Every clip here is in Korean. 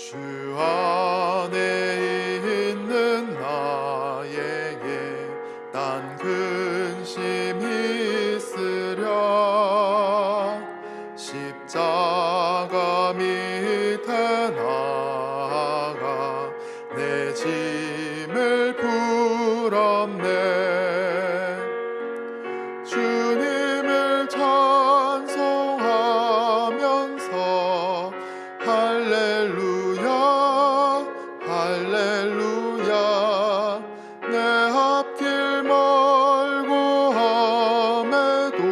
주 안에 있는 나에게 딴 근심이 있으랴. 십자가 밑에 나아가 내 짐을 풀었네. 주님을 찬송하면서 할렐루야 할렐루야. 내 앞길 멀고 험해도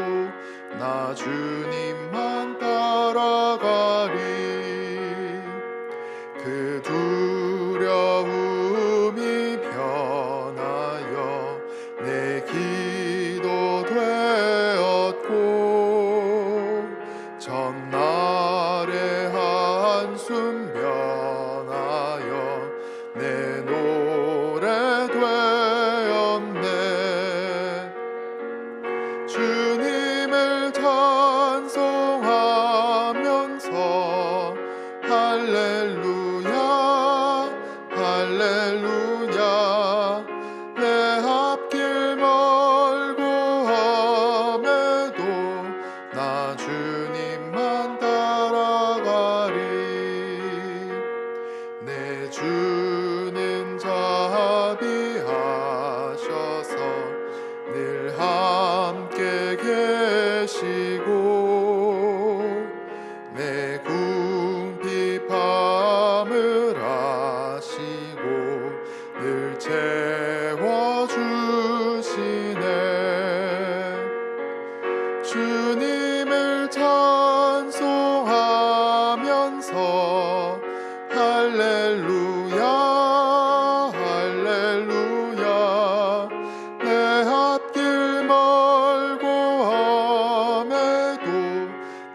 나 주님만 따라가리. 그 두려움이 변하여 내 기도 되었고 전날의 한숨 변하여 내 노래 되었네. 주님을 찬송하면서 할렐루야 할렐루야. 내 앞길 멀고 험해도 나 주님만 따라가리. 내 주는 자비하셔서 늘 함께 계시고 내 궁핍함을 아시고 늘 채워주시네. 주님을 찬송하면서 할렐루야 할렐루야. 내 앞길 멀고 험해도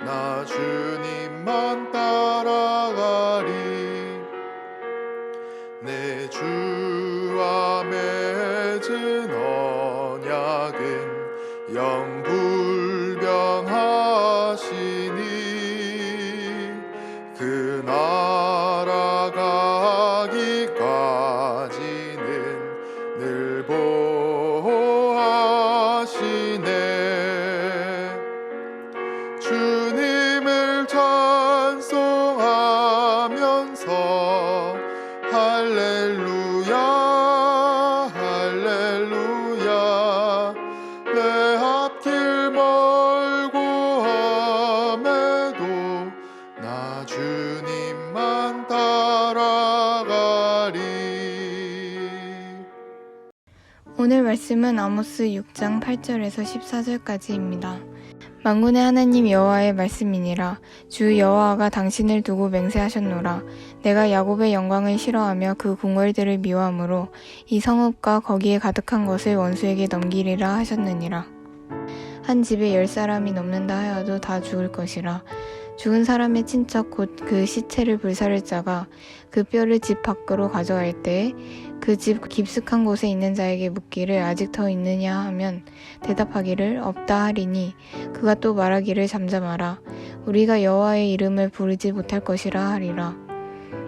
나 주님만 따라가리. 내 주와 맺은 언약은 영불변하시니 그 나라 가기까지는 늘 보호하시네. 주님을 찬송하면서 할렐루야 할렐루야. 내 앞길 멀고 험해도 나 주님만 따라가리. 오늘 말씀은 아모스 6장 8절에서 14절까지입니다. 만군의 하나님 여호와의 말씀이니라. 주 여호와가 당신을 두고 맹세하셨노라. 내가 야곱의 영광을 싫어하며 그 궁궐들을 미워함으로 이 성읍과 거기에 가득한 것을 원수에게 넘기리라 하셨느니라. 한 집에 10사람이 넘는다 하여도 다 죽을 것이라. 죽은 사람의 친척 곧 그 시체를 불사를 자가 그 뼈를 집 밖으로 가져갈 때에 그 집 깊숙한 곳에 있는 자에게 묻기를 아직 더 있느냐 하면 대답하기를 없다 하리니 그가 또 말하기를 잠잠하라. 우리가 여호와의 이름을 부르지 못할 것이라 하리라.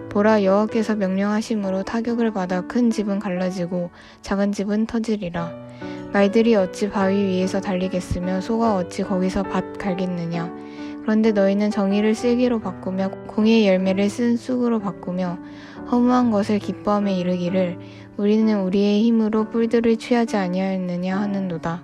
보라, 여호와께서 명령하심으로 타격을 받아 큰 집은 갈라지고 작은 집은 터지리라. 말들이 어찌 바위 위에서 달리겠으며 소가 어찌 거기서 밭 갈겠느냐. 그런데 너희는 정의를 슬기로 바꾸며 공의의 열매를 쓴 쑥으로 바꾸며 허무한 것을 기뻐하며 이르기를 우리는 우리의 힘으로 뿔들을 취하지 아니하였느냐 하는도다.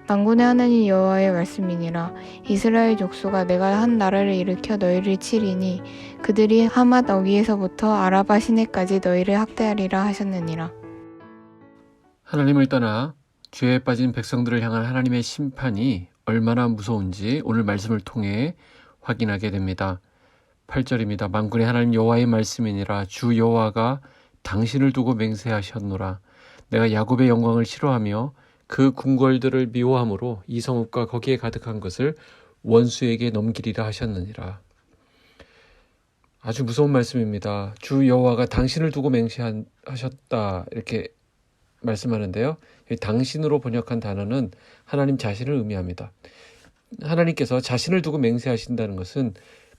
만군의 하나님 여호와의 말씀이니라. 이스라엘 족속아, 내가 한 나라를 일으켜 너희를 치리니 그들이 하맛 어귀에서부터 아라바 시내까지 너희를 학대하리라 하셨느니라. 하나님을 떠나 죄에 빠진 백성들을 향한 하나님의 심판이 얼마나 무서운지 오늘 말씀을 통해 확인하게 됩니다. 8절입니다. 만군의 하나님 여호와의 말씀이니라. 주 여호와가 당신을 두고 맹세하셨노라. 내가 야곱의 영광을 싫어하며 그 궁궐들을 미워함으로 이 성읍과 거기에 가득한 것을 원수에게 넘기리라 하셨느니라. 아주 무서운 말씀입니다. 주 여호와가 당신을 두고 맹세하셨다 이렇게 말씀하는데요. 당신으로 번역한 단어는 하나님 자신을 의미합니다. 하나님께서 자신을 두고 맹세하신다는 것은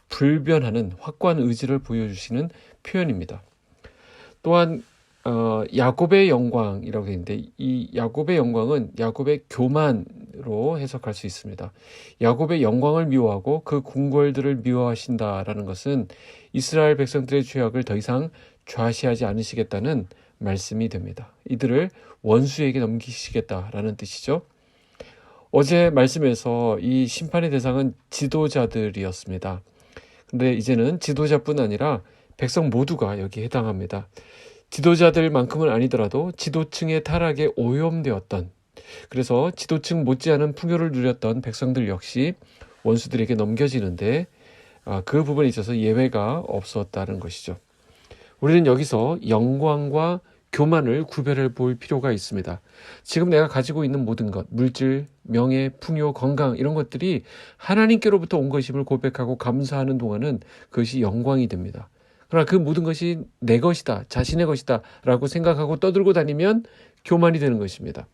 불변하는 확고한 의지를 보여주시는 표현입니다. 또한 야곱의 영광이라고 되어 있는데 이 야곱의 영광은 야곱의 교만으로 해석할 수 있습니다. 야곱의 영광을 미워하고 그 궁궐들을 미워하신다라는 것은 이스라엘 백성들의 죄악을 더 이상 좌시하지 않으시겠다는 말씀이 됩니다. 이들을 원수에게 넘기시겠다라는 뜻이죠. 어제 말씀에서 이 심판의 대상은 지도자들이었습니다. 근데 이제는 지도자뿐 아니라 백성 모두가 여기에 해당합니다. 지도자들만큼은 아니더라도 지도층의 타락에 오염되었던, 그래서 지도층 못지않은 풍요를 누렸던 백성들 역시 원수들에게 넘겨지는데 그 부분에 있어서 예외가 없었다는 것이죠. 우리는 여기서 영광과 교만을 구별해 볼 필요가 있습니다. 지금 내가 가지고 있는 모든 것, 물질, 명예, 풍요, 건강 이런 것들이 하나님께로부터 온 것임을 고백하고 감사하는 동안은 그것이 영광이 됩니다. 그러나 그 모든 것이 내 것이다, 자신의 것이다 라고 생각하고 떠들고 다니면 교만이 되는 것입니다.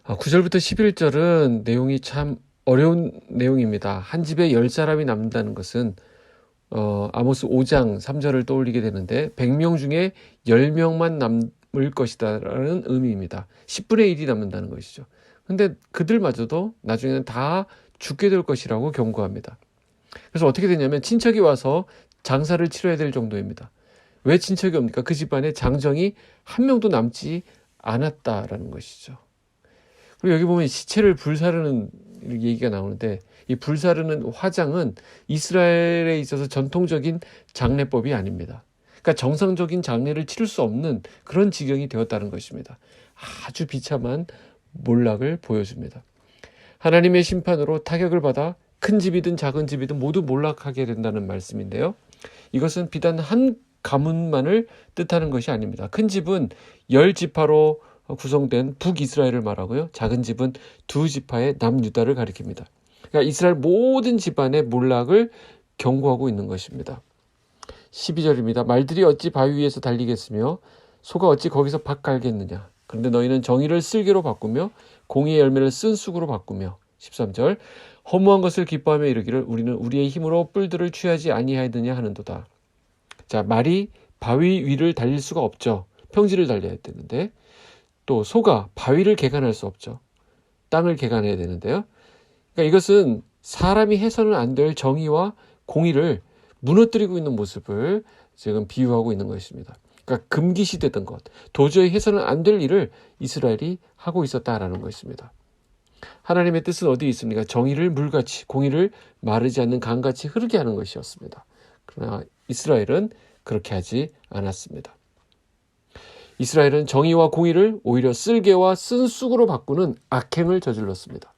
9절부터 11절은 내용이 참 어려운 내용입니다. 한 집에 10사람이 남는다는 것은 아모스 5장 3절을 떠올리게 되는데 100명 중에 10명만 남을 것이다 라는 의미입니다. 10분의 1이 남는다는 것이죠. 근데 그들마저도 나중에는 다 죽게 될 것이라고 경고합니다. 그래서 어떻게 되냐면 친척이 와서 장사를 치러야 될 정도입니다. 왜 친척이 옵니까? 그 집안에 장정이 한 명도 남지 않았다라는 것이죠. 그리고 여기 보면 시체를 불사르는 얘기가 나오는데 이 불사르는 화장은 이스라엘에 있어서 전통적인 장례법이 아닙니다. 그러니까 정상적인 장례를 치를 수 없는 그런 지경이 되었다는 것입니다. 아주 비참한 몰락을 보여줍니다. 하나님의 심판으로 타격을 받아 큰 집이든 작은 집이든 모두 몰락하게 된다는 말씀인데요. 이것은 비단 한 가문만을 뜻하는 것이 아닙니다. 큰 집은 10지파로 구성된 북이스라엘을 말하고요. 작은 집은 2지파의 남유다를 가리킵니다. 그러니까 이스라엘 모든 집안의 몰락을 경고하고 있는 것입니다. 12절입니다. 말들이 어찌 바위 위에서 달리겠으며 소가 어찌 거기서 밭 갈겠느냐. 그런데 너희는 정의를 쓸개로 바꾸며 공의의 열매를 쓴 쑥으로 바꾸며 13절 허무한 것을 기뻐하며 이르기를 우리는 우리의 힘으로 뿔들을 취하지 아니하였느냐 하는도다. 자, 말이 바위 위를 달릴 수가 없죠. 평지를 달려야 되는데 또 소가 바위를 개간할 수 없죠. 땅을 개간해야 되는데요. 그러니까 이것은 사람이 해서는 안 될 정의와 공의를 무너뜨리고 있는 모습을 지금 비유하고 있는 것입니다. 그러니까 금기시되던 것, 도저히 해서는 안 될 일을 이스라엘이 하고 있었다라는 것입니다. 하나님의 뜻은 어디에 있습니까? 정의를 물같이, 공의를 마르지 않는 강같이 흐르게 하는 것이었습니다. 그러나 이스라엘은 그렇게 하지 않았습니다. 이스라엘은 정의와 공의를 오히려 쓸개와 쓴 쑥으로 바꾸는 악행을 저질렀습니다.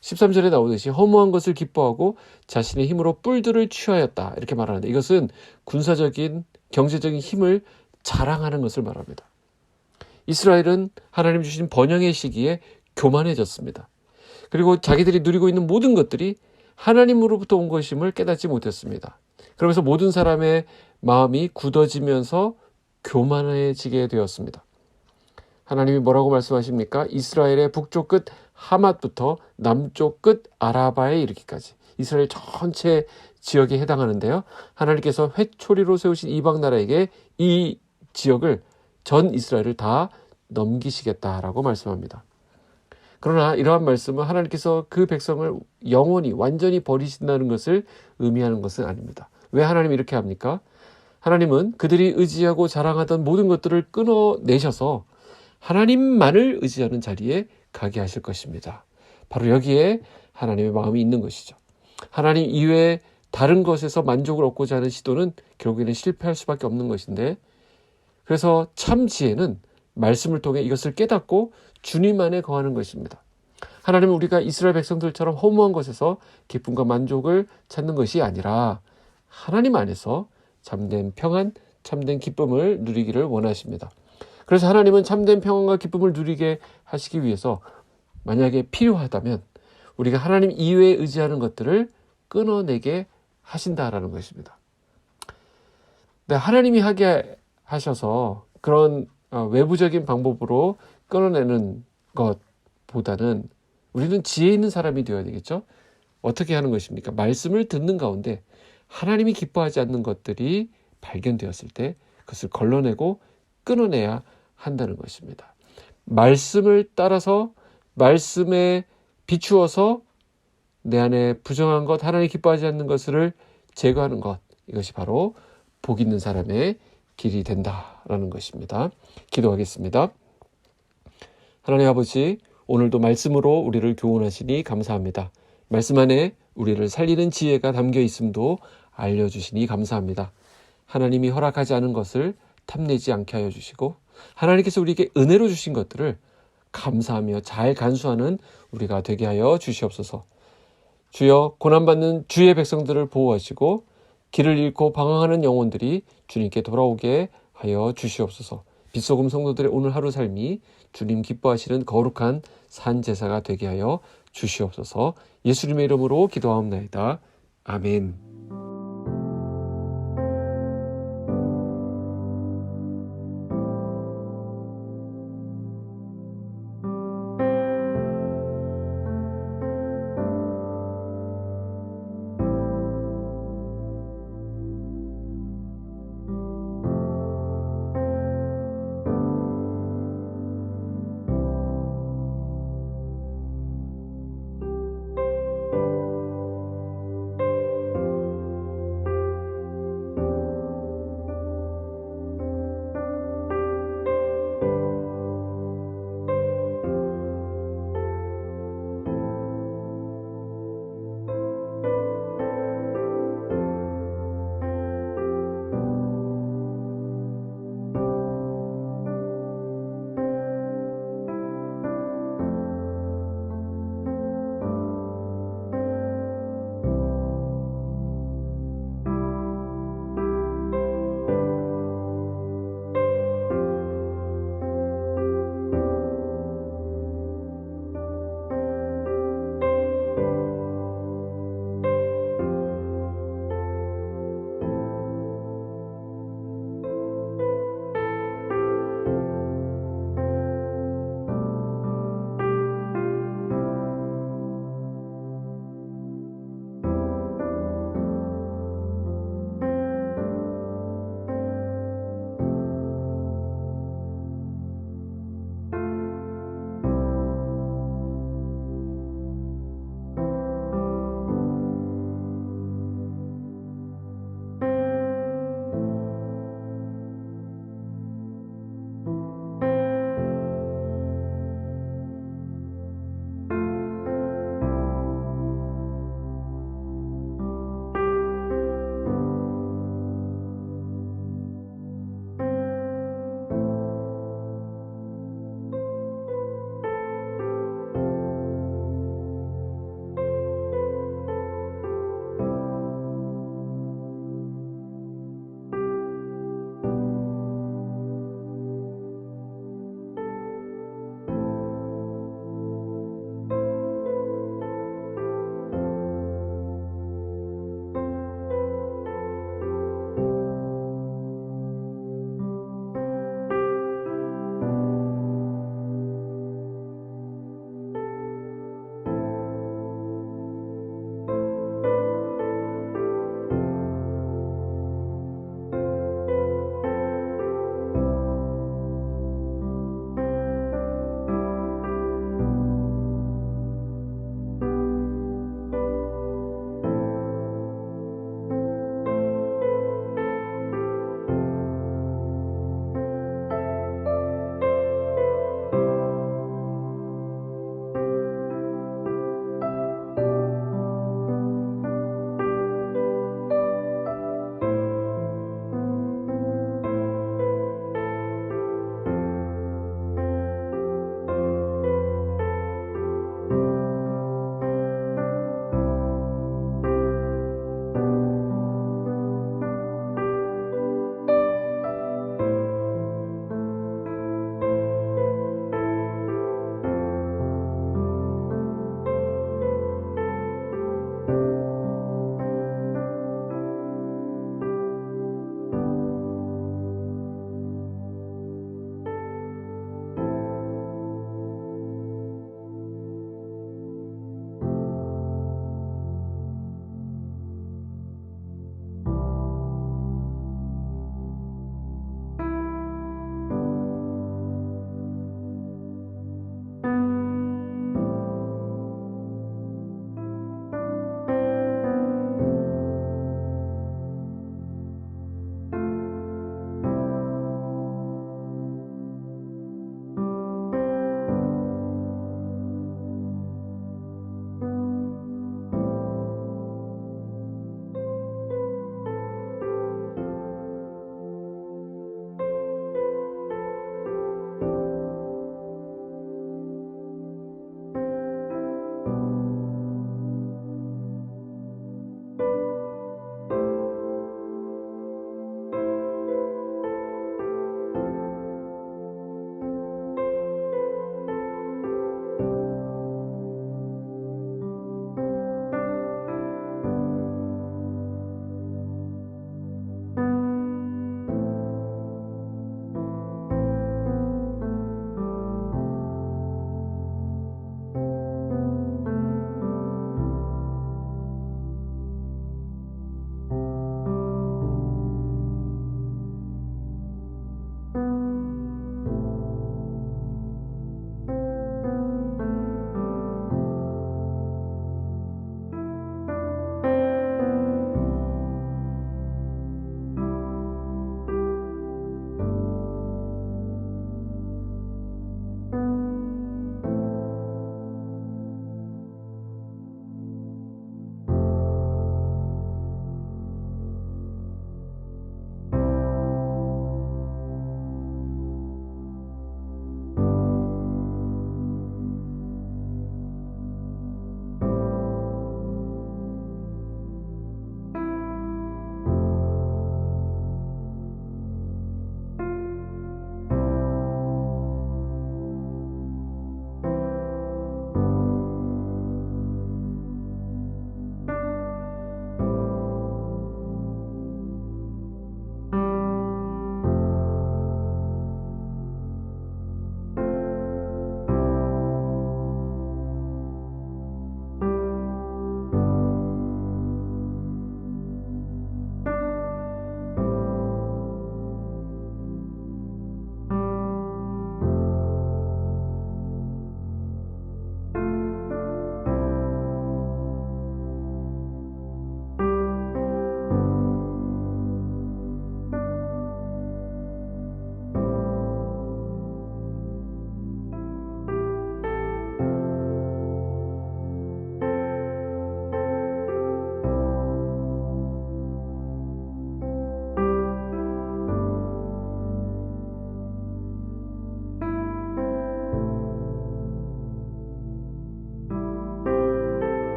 13절에 나오듯이 허무한 것을 기뻐하고 자신의 힘으로 뿔들을 취하였다 이렇게 말하는데 이것은 군사적인 경제적인 힘을 자랑하는 것을 말합니다. 이스라엘은 하나님 주신 번영의 시기에 교만해졌습니다. 그리고 자기들이 누리고 있는 모든 것들이 하나님으로부터 온 것임을 깨닫지 못했습니다. 그러면서 모든 사람의 마음이 굳어지면서 교만해지게 되었습니다. 하나님이 뭐라고 말씀하십니까? 이스라엘의 북쪽 끝 하맛부터 남쪽 끝 아라바에 이르기까지 이스라엘 전체 지역에 해당하는데요. 하나님께서 회초리로 세우신 이방 나라에게 이 지역을 전 이스라엘을 다 넘기시겠다라고 말씀합니다. 그러나 이러한 말씀은 하나님께서 그 백성을 영원히 완전히 버리신다는 것을 의미하는 것은 아닙니다. 왜 하나님이 이렇게 합니까? 하나님은 그들이 의지하고 자랑하던 모든 것들을 끊어내셔서 하나님만을 의지하는 자리에 가게 하실 것입니다. 바로 여기에 하나님의 마음이 있는 것이죠. 하나님 이외에 다른 것에서 만족을 얻고자 하는 시도는 결국에는 실패할 수밖에 없는 것인데 그래서 참 지혜는 말씀을 통해 이것을 깨닫고 주님 안에 거하는 것입니다. 하나님은 우리가 이스라엘 백성들처럼 허무한 것에서 기쁨과 만족을 찾는 것이 아니라 하나님 안에서 참된 평안, 참된 기쁨을 누리기를 원하십니다. 그래서 하나님은 참된 평안과 기쁨을 누리게 하시기 위해서 만약에 필요하다면 우리가 하나님 이외에 의지하는 것들을 끊어내게 하신다라는 것입니다. 네, 하나님이 하게 하셔서 그런 외부적인 방법으로 끊어내는 것보다는 우리는 지혜 있는 사람이 되어야 되겠죠. 어떻게 하는 것입니까? 말씀을 듣는 가운데 하나님이 기뻐하지 않는 것들이 발견되었을 때 그것을 걸러내고 끊어내야 한다는 것입니다. 말씀을 따라서 말씀에 비추어서 내 안에 부정한 것, 하나님이 기뻐하지 않는 것을 제거하는 것, 이것이 바로 복 있는 사람의 길이 된다라는 것입니다. 기도하겠습니다. 하나님 아버지, 오늘도 말씀으로 우리를 교훈하시니 감사합니다. 말씀 안에 우리를 살리는 지혜가 담겨 있음도 알려주시니 감사합니다. 하나님이 허락하지 않은 것을 탐내지 않게 하여 주시고 하나님께서 우리에게 은혜로 주신 것들을 감사하며 잘 간수하는 우리가 되게 하여 주시옵소서. 주여, 고난받는 주의 백성들을 보호하시고 길을 잃고 방황하는 영혼들이 주님께 돌아오게 하여 주시옵소서. 빛소금 성도들의 오늘 하루 삶이 주님 기뻐하시는 거룩한 산 제사가 되게 하여 주시옵소서. 예수님의 이름으로 기도하옵나이다. 아멘.